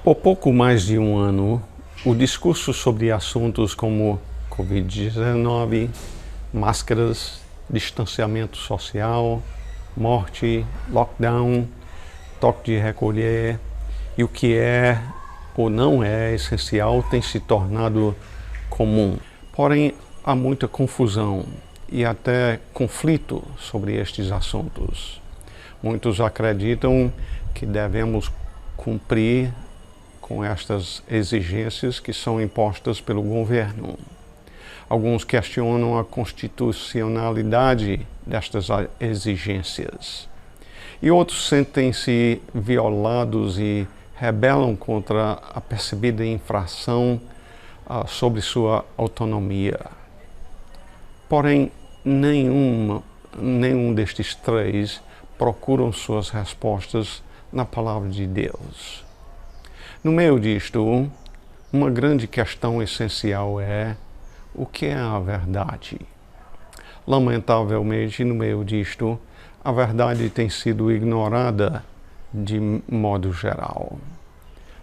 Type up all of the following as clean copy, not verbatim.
Por pouco mais de um ano, o discurso sobre assuntos como Covid-19, máscaras, distanciamento social, morte, lockdown, toque de recolher e o que é ou não é essencial tem se tornado comum. Porém, há muita confusão e até conflito sobre estes assuntos. Muitos acreditam que devemos cumprir com estas exigências que são impostas pelo governo. Alguns questionam a constitucionalidade destas exigências. E outros sentem-se violados e rebelam contra a percebida infração sobre sua autonomia. Porém, nenhum destes três procuram suas respostas na palavra de Deus. No meio disto, uma grande questão essencial é: o que é a verdade? Lamentavelmente, no meio disto, a verdade tem sido ignorada de modo geral.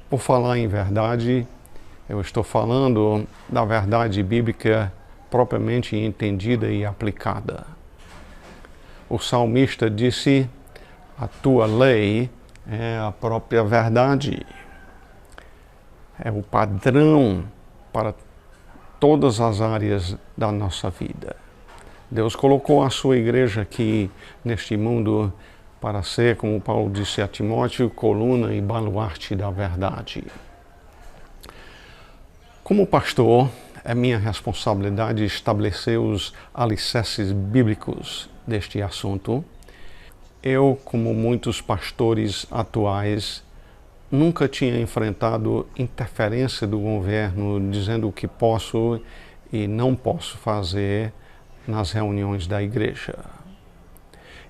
Por falar em verdade, eu estou falando da verdade bíblica propriamente entendida e aplicada. O salmista disse: a tua lei é a própria verdade. É o padrão para todas as áreas da nossa vida. Deus colocou a sua igreja aqui neste mundo para ser, como Paulo disse a Timóteo, coluna e baluarte da verdade. Como pastor, é minha responsabilidade estabelecer os alicerces bíblicos deste assunto. Eu, como muitos pastores atuais, nunca tinha enfrentado interferência do governo dizendo o que posso e não posso fazer nas reuniões da igreja.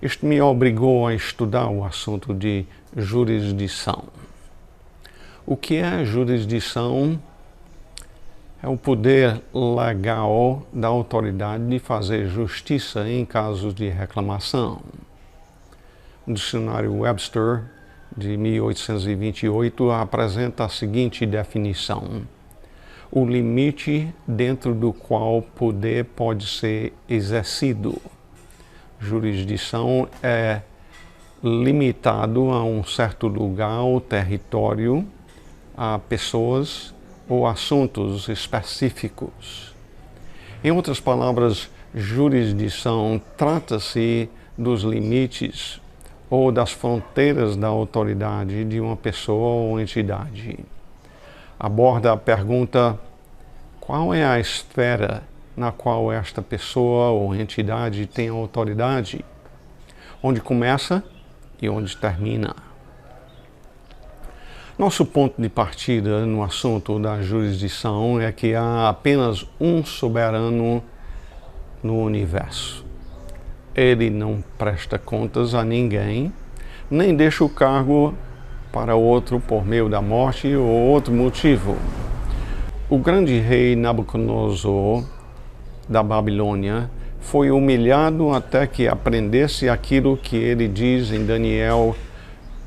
Isto me obrigou a estudar o assunto de jurisdição. O que é jurisdição? É o poder legal da autoridade de fazer justiça em casos de reclamação. O dicionário Webster, de 1828, apresenta a seguinte definição: o limite dentro do qual poder pode ser exercido. Jurisdição é limitado a um certo lugar ou território, a pessoas ou assuntos específicos. Em outras palavras, jurisdição trata-se dos limites ou das fronteiras da autoridade de uma pessoa ou entidade. Aborda a pergunta: qual é a esfera na qual esta pessoa ou entidade tem autoridade? Onde começa e onde termina? Nosso ponto de partida no assunto da jurisdição é que há apenas um soberano no universo. Ele não presta contas a ninguém, nem deixa o cargo para outro por meio da morte ou outro motivo. O grande rei Nabucodonosor da Babilônia foi humilhado até que aprendesse aquilo que ele diz em Daniel,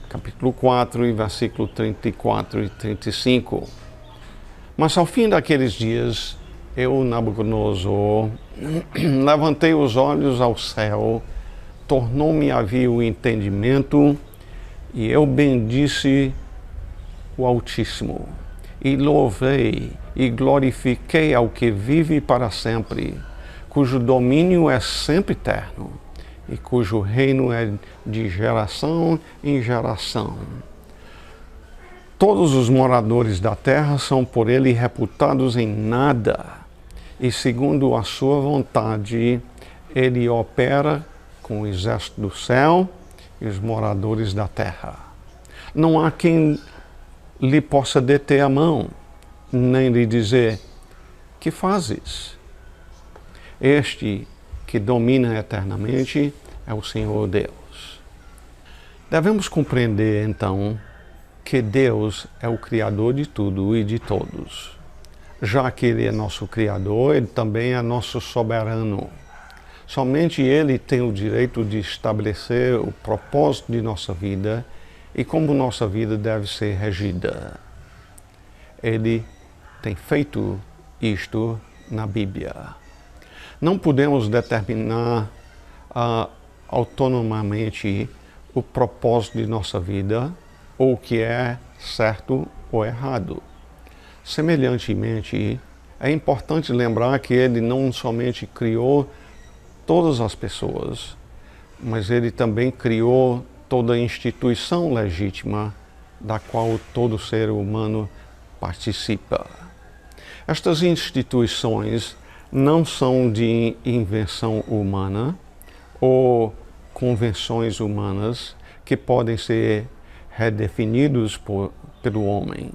capítulo 4, e versículo 34 e 35. Mas ao fim daqueles dias, eu, Nabucodonosor, levantei os olhos ao céu, tornou-me a vir o entendimento, e eu bendisse o Altíssimo, e louvei e glorifiquei ao que vive para sempre, cujo domínio é sempre eterno, e cujo reino é de geração em geração. Todos os moradores da terra são por ele reputados em nada, e segundo a sua vontade, ele opera com o exército do céu e os moradores da terra. Não há quem lhe possa deter a mão, nem lhe dizer: que fazes? Este que domina eternamente é o Senhor Deus. Devemos compreender, então, que Deus é o Criador de tudo e de todos. Já que Ele é nosso Criador, Ele também é nosso soberano. Somente Ele tem o direito de estabelecer o propósito de nossa vida e como nossa vida deve ser regida. ele tem feito isto na Bíblia. Não podemos determinar autonomamente o propósito de nossa vida ou o que é certo ou errado. Semelhantemente, é importante lembrar que ele não somente criou todas as pessoas, mas ele também criou toda instituição legítima da qual todo ser humano participa. Estas instituições não são de invenção humana ou convenções humanas que podem ser redefinidos pelo homem.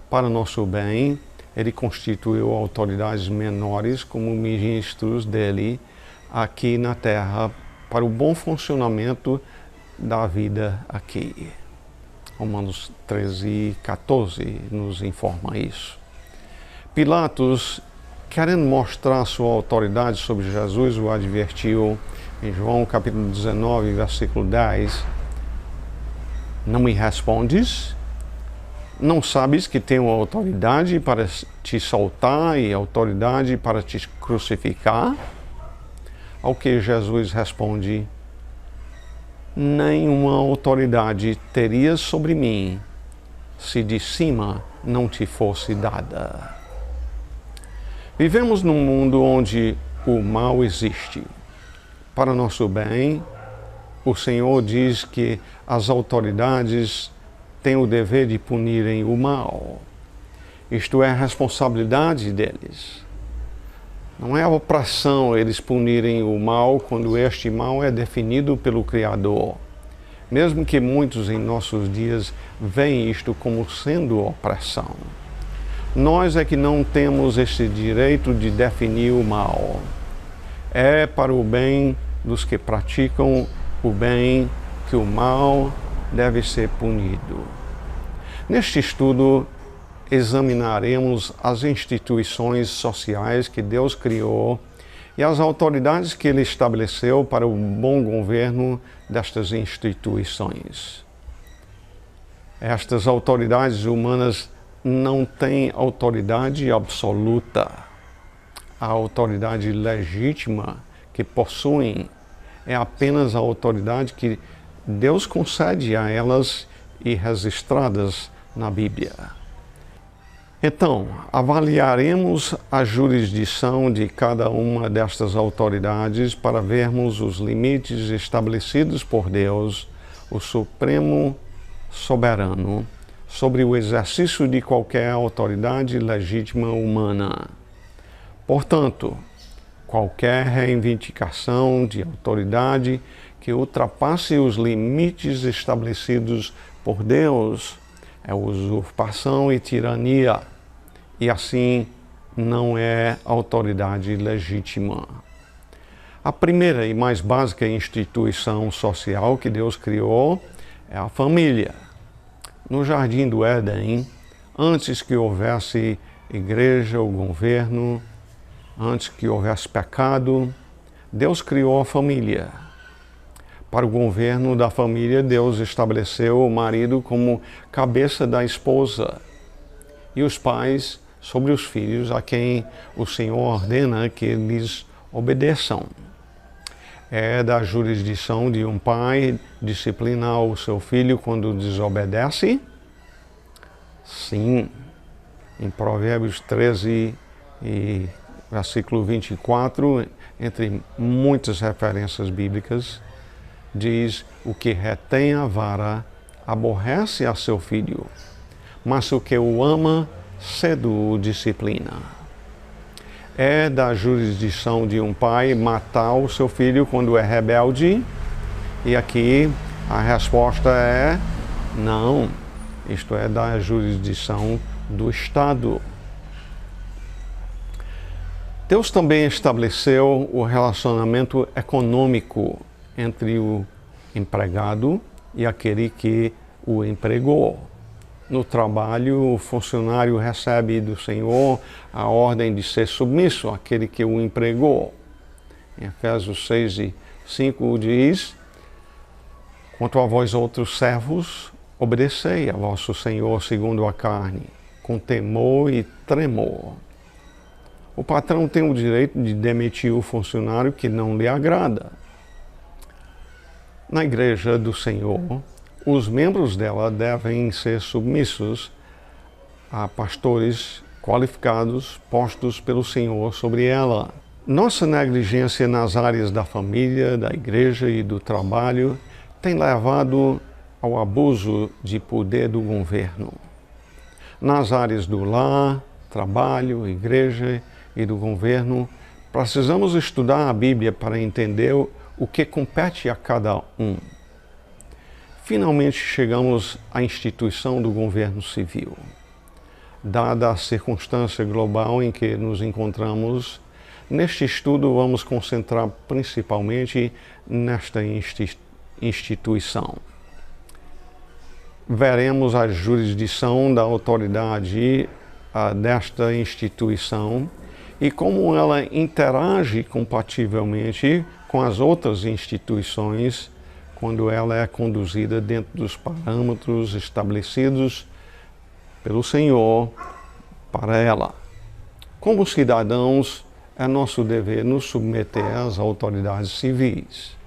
Para nosso bem, ele constituiu autoridades menores como ministros dele aqui na Terra para o bom funcionamento da vida aqui. Romanos 13:14 nos informa isso. Pilatos, querendo mostrar sua autoridade sobre Jesus, o advertiu em João capítulo 19, versículo 10. Não me respondes? Não sabes que tenho autoridade para te soltar e autoridade para te crucificar? Ao que Jesus responde: nenhuma autoridade terias sobre mim se de cima não te fosse dada. Vivemos num mundo onde o mal existe. Para nosso bem, o Senhor diz que as autoridades têm o dever de punirem o mal. Isto é a responsabilidade deles. Não é a opressão eles punirem o mal quando este mal é definido pelo Criador. Mesmo que muitos em nossos dias veem isto como sendo opressão. Nós é que não temos esse direito de definir o mal. É para o bem dos que praticam o bem que o mal deve ser punido. Neste estudo, examinaremos as instituições sociais que Deus criou e as autoridades que Ele estabeleceu para o bom governo destas instituições. Estas autoridades humanas não têm autoridade absoluta. A autoridade legítima que possuem é apenas a autoridade que Deus concede a elas e registradas na Bíblia. Então, avaliaremos a jurisdição de cada uma destas autoridades para vermos os limites estabelecidos por Deus, o Supremo Soberano, sobre o exercício de qualquer autoridade legítima humana. Portanto, qualquer reivindicação de autoridade que ultrapasse os limites estabelecidos por Deus é usurpação e tirania, e assim não é autoridade legítima. A primeira e mais básica instituição social que Deus criou é a família. No Jardim do Éden, antes que houvesse igreja ou governo, antes que houvesse pecado, Deus criou a família. Para o governo da família, Deus estabeleceu o marido como cabeça da esposa e os pais sobre os filhos a quem o Senhor ordena que lhes obedeçam. É da jurisdição de um pai disciplinar o seu filho quando desobedece? Sim. Em Provérbios 13 e versículo 24, entre muitas referências bíblicas, diz: o que retém a vara aborrece a seu filho, mas o que o ama cedo o disciplina. É da jurisdição de um pai matar o seu filho quando é rebelde? E aqui a resposta é não. Isto é da jurisdição do Estado. Deus também estabeleceu o relacionamento econômico entre o empregado e aquele que o empregou. No trabalho, o funcionário recebe do Senhor a ordem de ser submisso àquele que o empregou. Em Efésios 6:5 diz: quanto a vós outros servos, obedecei a vosso Senhor segundo a carne, com temor e tremor. O patrão tem o direito de demitir o funcionário que não lhe agrada. Na Igreja do Senhor, os membros dela devem ser submissos a pastores qualificados postos pelo Senhor sobre ela. Nossa negligência nas áreas da família, da igreja e do trabalho tem levado ao abuso de poder do governo. Nas áreas do lar, trabalho, igreja e do governo, precisamos estudar a Bíblia para entender o que compete a cada um. Finalmente chegamos à instituição do governo civil. Dada a circunstância global em que nos encontramos, neste estudo vamos concentrar principalmente nesta instituição. Veremos a jurisdição da autoridade desta instituição e como ela interage compativelmente com as outras instituições quando ela é conduzida dentro dos parâmetros estabelecidos pelo Senhor para ela. Como cidadãos, é nosso dever nos submeter às autoridades civis.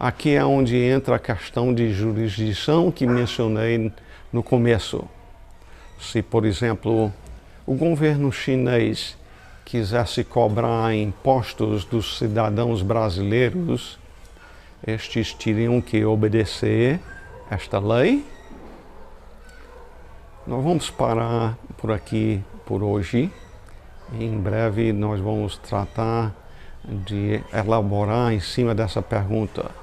Aqui é onde entra a questão de jurisdição que mencionei no começo. Se, por exemplo, o governo chinês quisesse cobrar impostos dos cidadãos brasileiros, estes teriam que obedecer esta lei. Nós vamos parar por aqui por hoje. Em breve nós vamos tratar de elaborar em cima dessa pergunta.